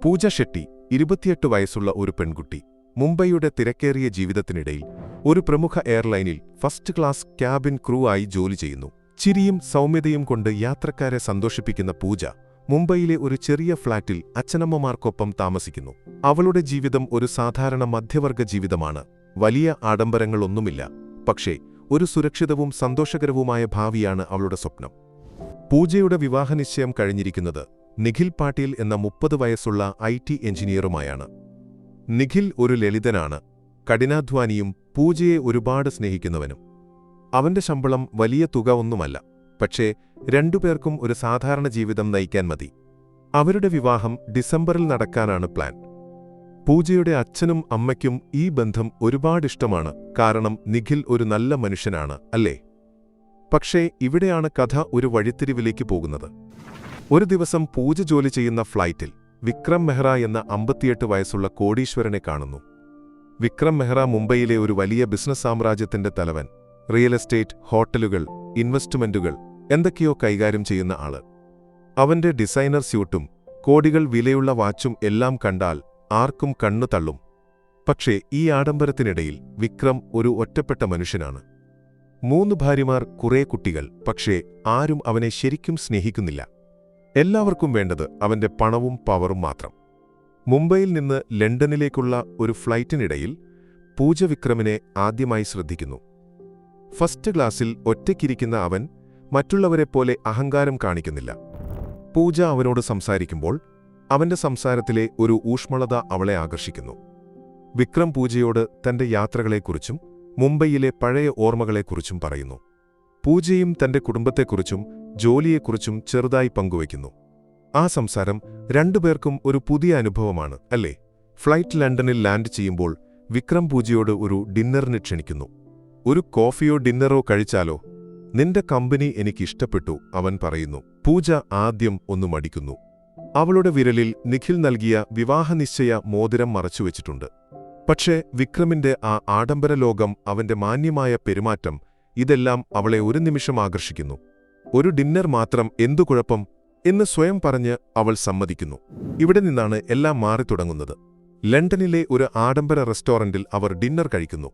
പൂജ ഷെട്ടി 28 വയസ്സുള്ള ഒരു പെൺകുട്ടി മുംബൈയുടെ തിരക്കേറിയ ജീവിതത്തിനിടയിൽ ഒരു പ്രമുഖ എയർലൈനിൽ ഫസ്റ്റ് ക്ലാസ് ക്യാബിൻ ക്രൂ ആയി ജോലി ചെയ്യുന്നു. ചിരിയും സൗമ്യതയും കൊണ്ട് യാത്രക്കാരെ സന്തോഷിപ്പിക്കുന്ന പൂജ മുംബൈയിലെ ഒരു ചെറിയ ഫ്ളാറ്റിൽ അച്ഛനമ്മമാർക്കൊപ്പം താമസിക്കുന്നു. അവളുടെ ജീവിതം ഒരു സാധാരണ മധ്യവർഗ ജീവിതമാണ്. വലിയ ആഡംബരങ്ങളൊന്നുമില്ല, പക്ഷേ ഒരു സുരക്ഷിതവും സന്തോഷകരവുമായ ഭാവിയാണ് അവളുടെ സ്വപ്നം. പൂജയുടെ വിവാഹനിശ്ചയം കഴിഞ്ഞിരിക്കുന്നത് നിഖിൽ പാട്ടീൽ എന്ന 30 വയസ്സുള്ള IT എഞ്ചിനീയറുമായാണ്. നിഖിൽ ഒരു ലളിതനാണ്, കഠിനാധ്വാനിയും പൂജയെ ഒരുപാട് സ്നേഹിക്കുന്നവനും. അവന്റെ ശമ്പളം വലിയ തുക ഒന്നുമല്ല, പക്ഷേ രണ്ടുപേർക്കും ഒരു സാധാരണ ജീവിതം നയിക്കാൻ മതി. അവരുടെ വിവാഹം ഡിസംബറിൽ നടക്കാനാണ് പ്ലാൻ. പൂജയുടെ അച്ഛനും അമ്മയ്ക്കും ഈ ബന്ധം ഒരുപാടിഷ്ടമാണ്, കാരണം നിഖിൽ ഒരു നല്ല മനുഷ്യനാണ്, അല്ലേ? പക്ഷേ ഇവിടെയാണ് കഥ ഒരു വഴിത്തിരിവിലേക്ക് പോകുന്നത്. ഒരു ദിവസം പൂജ ജോലി ചെയ്യുന്ന ഫ്ലൈറ്റിൽ വിക്രം മെഹ്റ എന്ന 58 വയസ്സുള്ള കോടീശ്വരനെ കാണുന്നു. വിക്രം മെഹ്റ മുംബൈയിലെ ഒരു വലിയ ബിസിനസ് സാമ്രാജ്യത്തിന്റെ തലവൻ. റിയൽ എസ്റ്റേറ്റ്, ഹോട്ടലുകൾ, ഇൻവെസ്റ്റ്മെന്റുകൾ എന്തൊക്കെയോ കൈകാര്യം ചെയ്യുന്ന ആള്. അവന്റെ ഡിസൈനർ സ്യൂട്ടും കോടികൾ വിലയുള്ള വാച്ചും എല്ലാം കണ്ടാൽ ആർക്കും കണ്ണു തള്ളും. പക്ഷേ ഈ ആഡംബരത്തിനിടയിൽ വിക്രം ഒരു ഒറ്റപ്പെട്ട മനുഷ്യനാണ്. 3 ഭാര്യമാർ, കുറേ കുട്ടികൾ, പക്ഷേ ആരും അവനെ ശരിക്കും സ്നേഹിക്കുന്നില്ല. എല്ലാവർക്കും വേണ്ടത് അവന്റെ പണവും പവറും മാത്രം. മുംബൈയിൽ നിന്ന് ലണ്ടനിലേക്കുള്ള ഒരു ഫ്ലൈറ്റിനിടയിൽ പൂജ വിക്രമിനെ ആദ്യമായി ശ്രദ്ധിക്കുന്നു. ഫസ്റ്റ് ക്ലാസ്സിൽ ഒറ്റയ്ക്കിരിക്കുന്ന അവൻ മറ്റുള്ളവരെപ്പോലെ അഹങ്കാരം കാണിക്കുന്നില്ല. പൂജ അവനോട് സംസാരിക്കുമ്പോൾ അവന്റെ സംസാരത്തിലെ ഒരു ഊഷ്മളത അവളെ ആകർഷിക്കുന്നു. വിക്രം പൂജയോട് തന്റെ യാത്രകളെക്കുറിച്ചും മുംബൈയിലെ പഴയ ഓർമ്മകളെക്കുറിച്ചും പറയുന്നു. പൂജയും തന്റെ കുടുംബത്തെക്കുറിച്ചും ജോലിയെക്കുറിച്ചും ചെറുതായി പങ്കുവയ്ക്കുന്നു. ആ സംസാരം രണ്ടുപേർക്കും ഒരു പുതിയ അനുഭവമാണ്, അല്ലേ? ഫ്ലൈറ്റ് ലണ്ടനിൽ ലാൻഡ് ചെയ്യുമ്പോൾ വിക്രം പൂജയോട് ഒരു ഡിന്നറിന് ക്ഷണിക്കുന്നു. ഒരു കോഫിയോ ഡിന്നറോ കഴിച്ചാലോ? നിന്റെ കമ്പനി എനിക്കിഷ്ടപ്പെട്ടു, അവൻ പറയുന്നു. പൂജ ആദ്യം ഒന്നു മടിക്കുന്നു. അവളുടെ വിരലിൽ നിഖിൽ നൽകിയ വിവാഹനിശ്ചയ മോതിരം മറച്ചുവെച്ചിട്ടുണ്ട്. പക്ഷേ വിക്രമിന്റെ ആ ആഡംബര ലോകം, അവന്റെ മാന്യമായ പെരുമാറ്റം, ഇതെല്ലാം അവളെ ഒരു നിമിഷം ആകർഷിക്കുന്നു. ഒരു ഡിന്നർ മാത്രം, എന്തു കുഴപ്പം എന്ന് സ്വയം പറഞ്ഞ് അവൾ സമ്മതിക്കുന്നു. ഇവിടെ നിന്നാണ് എല്ലാം മാറിത്തുടങ്ങുന്നത്. ലണ്ടനിലെ ഒരു ആഡംബര റെസ്റ്റോറന്റിൽ അവർ ഡിന്നർ കഴിക്കുന്നു.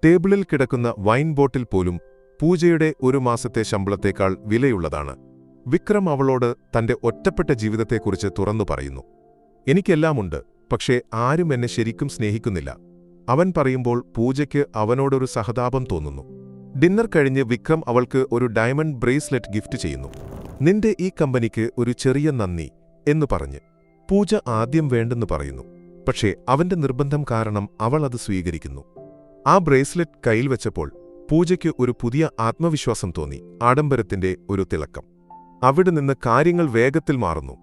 ടേബിളിൽ കിടക്കുന്ന വൈൻ ബോട്ടിൽ പോലും പൂജയുടെ ഒരു മാസത്തെ ശമ്പളത്തേക്കാൾ വിലയുള്ളതാണ്. വിക്രം അവളോട് തന്റെ ഒറ്റപ്പെട്ട ജീവിതത്തെക്കുറിച്ച് തുറന്നു പറയുന്നു. എനിക്കെല്ലാമുണ്ട്, പക്ഷേ ആരും എന്നെ ശരിക്കും സ്നേഹിക്കുന്നില്ല, അവൻ പറയുമ്പോൾ പൂജയ്ക്ക് അവനോടൊരു സഹതാപം തോന്നുന്നു. ഡിന്നർ കഴിഞ്ഞ് വിക്രം അവൾക്ക് ഒരു ഡയമണ്ട് ബ്രേസ്ലെറ്റ് ഗിഫ്റ്റ് ചെയ്യുന്നു. നിന്റെ ഈ കമ്പനിക്ക് ഒരു ചെറിയ നന്ദി എന്നു പറഞ്ഞ്. പൂജ ആദ്യം വേണ്ടെന്ന് പറയുന്നു, പക്ഷേ അവന്റെ നിർബന്ധം കാരണം അവൾ അത് സ്വീകരിക്കുന്നു. ആ ബ്രേസ്ലെറ്റ് കയ്യിൽ വെച്ചപ്പോൾ പൂജയ്ക്ക് ഒരു പുതിയ ആത്മവിശ്വാസം തോന്നി, ആഡംബരത്തിന്റെ ഒരു തിളക്കം. അവിടെ നിന്ന് കാര്യങ്ങൾ വേഗത്തിൽ മാറുന്നു.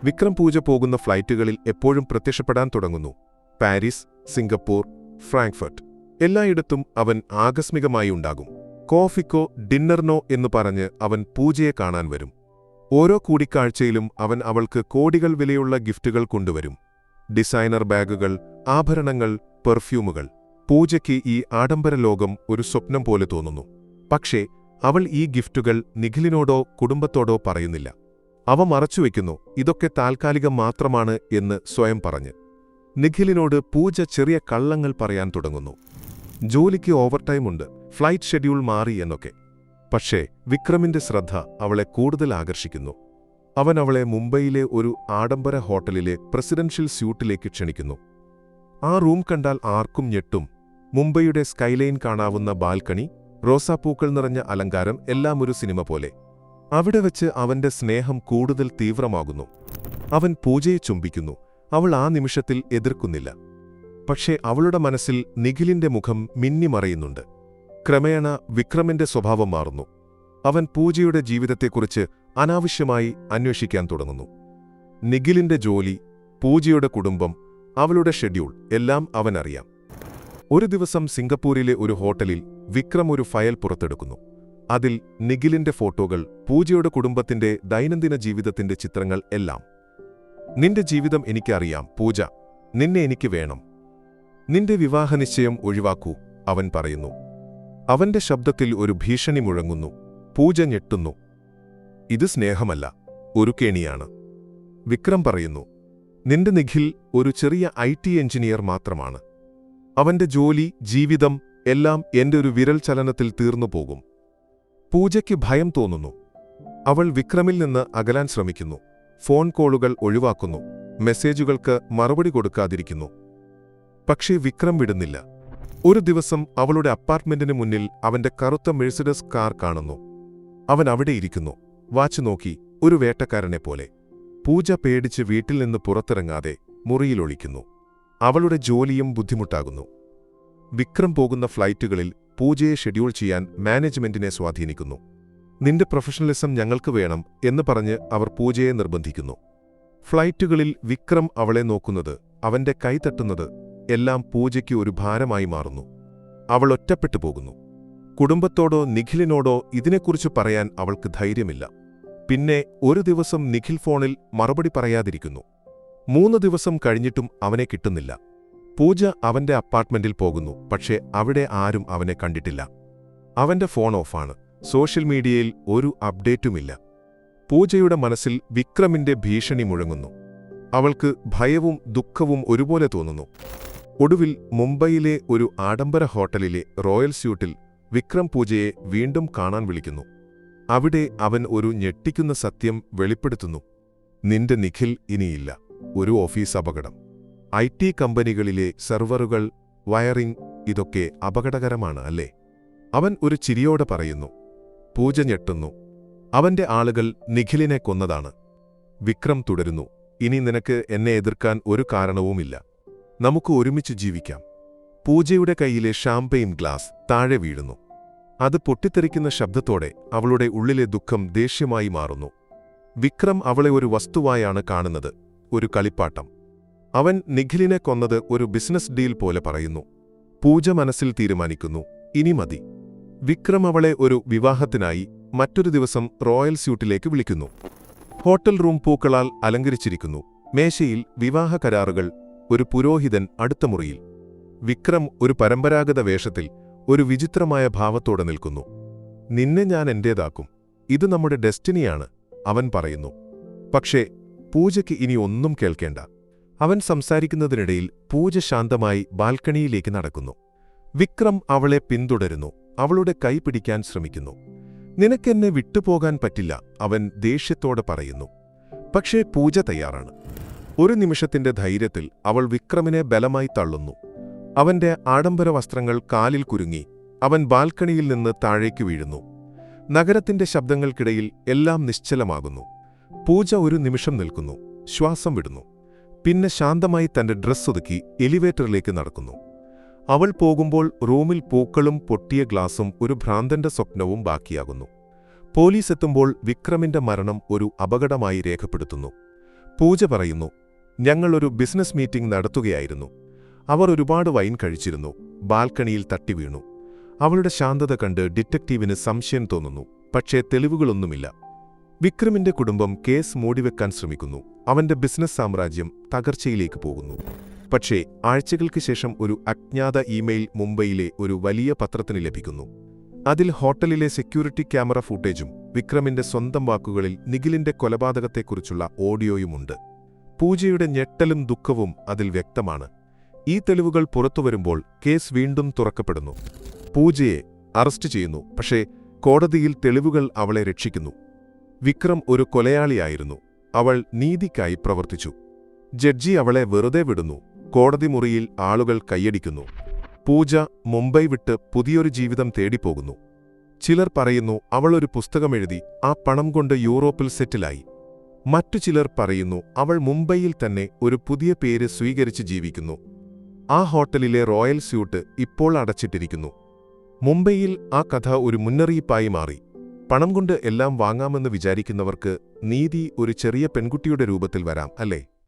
വിക്രം പൂജ പോകുന്ന ഫ്ലൈറ്റുകളിൽ എപ്പോഴും പ്രത്യക്ഷപ്പെടാൻ തുടങ്ങുന്നു. പാരീസ്, സിംഗപ്പൂർ, ഫ്രാങ്ക്ഫർട്ട്, എല്ലായിടത്തും അവൻ ആകസ്മികമായി ഉണ്ടാകും. കോഫിക്കോ ഡിന്നറിനോ എന്നു പറഞ്ഞ് അവൻ പൂജയെ കാണാൻ വരും. ഓരോ കൂടിക്കാഴ്ചയിലും അവൻ അവൾക്ക് കോടികൾ വിലയുള്ള ഗിഫ്റ്റുകൾ കൊണ്ടുവരും. ഡിസൈനർ ബാഗുകൾ, ആഭരണങ്ങൾ, പെർഫ്യൂമുകൾ. പൂജയ്ക്ക് ഈ ആഡംബര ലോകം ഒരു സ്വപ്നം പോലെ തോന്നുന്നു. പക്ഷേ അവൾ ഈ ഗിഫ്റ്റുകൾ നിഖിലിനോടോ കുടുംബത്തോടോ പറയുന്നില്ല. അവ മറച്ചുവെക്കുന്നു, ഇതൊക്കെ താൽക്കാലികം മാത്രമാണ് എന്ന് സ്വയം പറഞ്ഞ്. നിഖിലിനോട് പൂജ ചെറിയ കള്ളങ്ങൾ പറയാൻ തുടങ്ങുന്നു. ജോലിക്ക് ഓവർടൈം ഉണ്ട്, ഫ്ലൈറ്റ് ഷെഡ്യൂൾ മാറി എന്നൊക്കെ. പക്ഷേ വിക്രമിന്റെ ശ്രദ്ധ അവളെ കൂടുതൽ ആകർഷിക്കുന്നു. അവൻ അവളെ മുംബൈയിലെ ഒരു ആഡംബര ഹോട്ടലിലെ പ്രസിഡൻഷ്യൽ സ്യൂട്ടിലേക്ക് ക്ഷണിക്കുന്നു. ആ റൂം കണ്ടാൽ ആർക്കും ഞെട്ടും. മുംബൈയുടെ സ്കൈലൈൻ കാണാവുന്ന ബാൽക്കണി, റോസാപ്പൂക്കൾ നിറഞ്ഞ അലങ്കാരം, എല്ലാം ഒരു സിനിമ പോലെ. അവിടെ വെച്ച് അവന്റെ സ്നേഹം കൂടുതൽ തീവ്രമാകുന്നു. അവൻ പൂജയെ ചുംബിക്കുന്നു. അവൾ ആ നിമിഷത്തിൽ എതിർക്കുന്നില്ല. പക്ഷേ അവളുടെ മനസ്സിൽ നിഖിലിന്റെ മുഖം മിന്നിമറയുന്നുണ്ട്. ക്രമേണ വിക്രമിന്റെ സ്വഭാവം മാറുന്നു. അവൻ പൂജയുടെ ജീവിതത്തെക്കുറിച്ച് അനാവശ്യമായി അന്വേഷിക്കാൻ തുടങ്ങുന്നു. നിഖിലിന്റെ ജോലി, പൂജയുടെ കുടുംബം, അവളുടെ ഷെഡ്യൂൾ എല്ലാം അവനറിയാം. ഒരു ദിവസം സിംഗപ്പൂരിലെ ഒരു ഹോട്ടലിൽ വിക്രം ഒരു ഫയൽ പുറത്തെടുക്കുന്നു. അതിൽ നിഖിലിന്റെ ഫോട്ടോകൾ, പൂജയുടെ കുടുംബത്തിന്റെ ദൈനംദിന ജീവിതത്തിന്റെ ചിത്രങ്ങൾ എല്ലാം. നിന്റെ ജീവിതം എനിക്കറിയാം പൂജ, നിന്നെ എനിക്ക് വേണം. നിന്റെ വിവാഹനിശ്ചയം ഒഴിവാക്കൂ, അവൻ പറയുന്നു. അവന്റെ ശബ്ദത്തിൽ ഒരു ഭീഷണി മുഴങ്ങുന്നു. പൂജ ഞെട്ടുന്നു. ഇത് സ്നേഹമല്ല, ഒരു കെണിയാണ്. വിക്രം പറയുന്നു, നിന്റെ നിഖിൽ ഒരു ചെറിയ IT എഞ്ചിനീയർ മാത്രമാണ്. അവന്റെ ജോലി, ജീവിതം എല്ലാം എന്റെ ഒരു വിരൽ ചലനത്തിൽ തീർന്നുപോകും. പൂജയ്ക്ക് ഭയം തോന്നുന്നു. അവൾ വിക്രമിൽ നിന്ന് അകലാൻ ശ്രമിക്കുന്നു. ഫോൺ കോളുകൾ ഒഴിവാക്കുന്നു. മെസ്സേജുകൾക്ക് മറുപടി കൊടുക്കാതിരിക്കുന്നു. പക്ഷേ വിക്രം വിടുന്നില്ല. ഒരു ദിവസം അവളുടെ അപ്പാർട്ട്മെന്റിന് മുന്നിൽ അവന്റെ കറുത്ത മെഴ്സിഡസ് കാർ കാണുന്നു. അവൻ അവിടെ ഇരിക്കുന്നു, വാച്ച് നോക്കി, ഒരു വേട്ടക്കാരനെപ്പോലെ. പൂജ പേടിച്ച് വീട്ടിൽ നിന്ന് പുറത്തിറങ്ങാതെ മുറിയിലൊളിക്കുന്നു. അവളുടെ ജോലിയും ബുദ്ധിമുട്ടാകുന്നു. വിക്രം പോകുന്ന ഫ്ലൈറ്റുകളിൽ പൂജയെ ഷെഡ്യൂൾ ചെയ്യാൻ മാനേജ്മെന്റിനെ സ്വാധീനിക്കുന്നു. നിന്റെ പ്രൊഫഷണലിസം ഞങ്ങൾക്ക് വേണം എന്ന് പറഞ്ഞ് അവർ പൂജയെ നിർബന്ധിക്കുന്നു. ഫ്ലൈറ്റുകളിൽ വിക്രം അവളെ നോക്കുന്നത്, അവന്റെ കൈ തട്ടുന്നത് എല്ലാം പൂജയ്ക്ക് ഒരു ഭാരമായി മാറുന്നു. അവൾ ഒറ്റപ്പെട്ടു പോകുന്നു. കുടുംബത്തോടോ നിഖിലിനോടോ ഇതിനെക്കുറിച്ച് പറയാൻ അവൾക്ക് ധൈര്യമില്ല. പിന്നെ ഒരു ദിവസം നിഖിൽ ഫോണിൽ മറുപടി പറയാതിരിക്കുന്നു. 3 ദിവസം കഴിഞ്ഞിട്ടും അവനെ കിട്ടുന്നില്ല. പൂജ അവന്റെ അപ്പാർട്ട്മെന്റിൽ പോകുന്നു. പക്ഷേ അവിടെ ആരും അവനെ കണ്ടിട്ടില്ല. അവന്റെ ഫോൺ ഓഫാണ്. സോഷ്യൽ മീഡിയയിൽ ഒരു അപ്ഡേറ്റുമില്ല. പൂജയുടെ മനസ്സിൽ വിക്രമിന്റെ ഭീഷണി മുഴങ്ങുന്നു. അവൾക്ക് ഭയവും ദുഃഖവും ഒരുപോലെ തോന്നുന്നു. ഒടുവിൽ മുംബൈയിലെ ഒരു ആഡംബര ഹോട്ടലിലെ റോയൽ സ്യൂട്ടിൽ വിക്രം പൂജയെ വീണ്ടും കാണാൻ വിളിക്കുന്നു. അവിടെ അവൻ ഒരു ഞെട്ടിക്കുന്ന സത്യം വെളിപ്പെടുത്തുന്നു. നിന്റെ നിഖിൽ ഇനിയില്ല. ഒരു ഓഫീസ് അപകടം. IT കമ്പനികളിലെ സെർവറുകൾ, വയറിംഗ്, ഇതൊക്കെ അപകടകരമാണ് അല്ലേ? അവൻ ഒരു ചിരിയോടെ പറയുന്നു. പൂജ ഞെട്ടുന്നു. അവന്റെ ആളുകൾ നിഖിലിനെ കൊന്നതാണ്. വിക്രം തുടരുന്നു. ഇനി നിനക്ക് എന്നെ എതിർക്കാൻ ഒരു കാരണവുമില്ല. നമുക്ക് ഒരുമിച്ച് ജീവിക്കാം. പൂജയുടെ കൈയിലെ ഷാംപെയിൻ ഗ്ലാസ് താഴെ വീഴുന്നു. അത് പൊട്ടിത്തെറിക്കുന്ന ശബ്ദത്തോടെ അവളുടെ ഉള്ളിലെ ദുഃഖം ദേഷ്യമായി മാറുന്നു. വിക്രം അവളെ ഒരു വസ്തുവായാണ് കാണുന്നത്, ഒരു കളിപ്പാട്ടം. അവൻ നിഖിലിനെ കൊന്നത് ഒരു ബിസിനസ് ഡീൽ പോലെ പറയുന്നു. പൂജ മനസ്സിൽ തീരുമാനിക്കുന്നു, ഇനി മതി. വിക്രം അവളെ ഒരു വിവാഹത്തിനായി മറ്റൊരു ദിവസം റോയൽ സ്യൂട്ടിലേക്ക് വിളിക്കുന്നു. ഹോട്ടൽ റൂം പൂക്കളാൽ അലങ്കരിച്ചിരിക്കുന്നു. മേശയിൽ വിവാഹ കരാറുകൾ. ഒരു പുരോഹിതൻ അടുത്ത മുറിയിൽ. വിക്രം ഒരു പരമ്പരാഗത വേഷത്തിൽ ഒരു വിചിത്രമായ ഭാവത്തോടെ നിൽക്കുന്നു. നിന്നെ ഞാൻ എന്റേതാക്കും. ഇത് നമ്മുടെ ഡെസ്റ്റിനിയാണ്, അവൻ പറയുന്നു. പക്ഷേ പൂജയ്ക്ക് ഇനി ഒന്നും കേൾക്കേണ്ട. അവൻ സംസാരിക്കുന്നതിനിടയിൽ പൂജ ശാന്തമായി ബാൽക്കണിയിലേക്ക് നടക്കുന്നു. വിക്രം അവളെ പിന്തുടരുന്നു. അവളുടെ കൈ പിടിക്കാൻ ശ്രമിക്കുന്നു. നിനക്കെന്നെ വിട്ടുപോകാൻ പറ്റില്ല, അവൻ ദേഷ്യത്തോടെ പറയുന്നു. പക്ഷേ പൂജ തയ്യാറാണ്. ഒരു നിമിഷത്തിന്റെ ധൈര്യത്തിൽ അവൾ വിക്രമിനെ ബലമായി തള്ളുന്നു. അവന്റെ ആഡംബര വസ്ത്രങ്ങൾ കാലിൽ കുരുങ്ങി. അവൻ ബാൽക്കണിയിൽ നിന്ന് താഴേക്ക് വീഴുന്നു. നഗരത്തിന്റെ ശബ്ദങ്ങൾക്കിടയിൽ എല്ലാം നിശ്ചലമാകുന്നു. പൂജ ഒരു നിമിഷം നിൽക്കുന്നു, ശ്വാസം വിടുന്നു. പിന്നെ ശാന്തമായി തന്റെ ഡ്രസ്സ് ഒതുക്കി എലിവേറ്ററിലേക്ക് നടക്കുന്നു. അവൾ പോകുമ്പോൾ റൂമിൽ പൂക്കളും പൊട്ടിയ ഗ്ലാസും ഒരു ഭ്രാന്തന്റെ സ്വപ്നവും ബാക്കിയാകുന്നു. പോലീസ് എത്തുമ്പോൾ വിക്രമിന്റെ മരണം ഒരു അപകടമായി രേഖപ്പെടുത്തുന്നു. പൂജ പറയുന്നു, ഞങ്ങളൊരു ബിസിനസ് മീറ്റിംഗ് നടത്തുകയായിരുന്നു. അവർ ഒരുപാട് വൈൻ കഴിച്ചിരുന്നു. ബാൽക്കണിയിൽ തട്ടിവീണു. അവളുടെ ശാന്തത കണ്ട് ഡിറ്റക്റ്റീവിന് സംശയം തോന്നുന്നു. പക്ഷേ തെളിവുകളൊന്നുമില്ല. വിക്രമിന്റെ കുടുംബം കേസ് മൂടിവെക്കാൻ ശ്രമിക്കുന്നു. അവന്റെ ബിസിനസ് സാമ്രാജ്യം തകർച്ചയിലേക്ക് പോകുന്നു. പക്ഷേ ആഴ്ചകൾക്ക് ശേഷം ഒരു അജ്ഞാത ഇമെയിൽ മുംബൈയിലെ ഒരു വലിയ പത്രത്തിന് ലഭിക്കുന്നു. അതിൽ ഹോട്ടലിലെ സെക്യൂരിറ്റി ക്യാമറ ഫൂട്ടേജും വിക്രമിന്റെ സ്വന്തം വാക്കുകളിൽ നിഖിലിന്റെ കൊലപാതകത്തെക്കുറിച്ചുള്ള ഓഡിയോയുമുണ്ട്. പൂജയുടെ ഞെട്ടലും ദുഃഖവും അതിൽ വ്യക്തമാണ്. ഈ തെളിവുകൾ പുറത്തുവരുമ്പോൾ കേസ് വീണ്ടും തുറക്കപ്പെടുന്നു. പൂജയെ അറസ്റ്റ് ചെയ്യുന്നു. പക്ഷേ കോടതിയിൽ തെളിവുകൾ അവളെ രക്ഷിക്കുന്നു. വിക്രം ഒരു കൊലയാളിയായിരുന്നു. അവൾ നീതിക്കായി പ്രവർത്തിച്ചു. ജഡ്ജി അവളെ വെറുതെ വിടുന്നു. കോടതി മുറിയിൽ ആളുകൾ കൈയടിക്കുന്നു. പൂജ മുംബൈ വിട്ട് പുതിയൊരു ജീവിതം തേടിപ്പോകുന്നു. ചിലർ പറയുന്നു അവൾ ഒരു പുസ്തകമെഴുതി ആ പണം കൊണ്ട് യൂറോപ്പിൽ സെറ്റിലായി. മറ്റു ചിലർ പറയുന്നു അവൾ മുംബൈയിൽ തന്നെ ഒരു പുതിയ പേര് സ്വീകരിച്ച് ജീവിക്കുന്നു. ആ ഹോട്ടലിലെ റോയൽ സ്യൂട്ട് ഇപ്പോൾ അടച്ചിട്ടിരിക്കുന്നു. മുംബൈയിൽ ആ കഥ ഒരു മുന്നറിയിപ്പായി മാറി. പണം കൊണ്ട് എല്ലാം വാങ്ങാമെന്ന് വിചാരിക്കുന്നവർക്ക് നീതി ഒരു ചെറിയ പെൺകുട്ടിയുടെ രൂപത്തിൽ വരാം, അല്ലേ?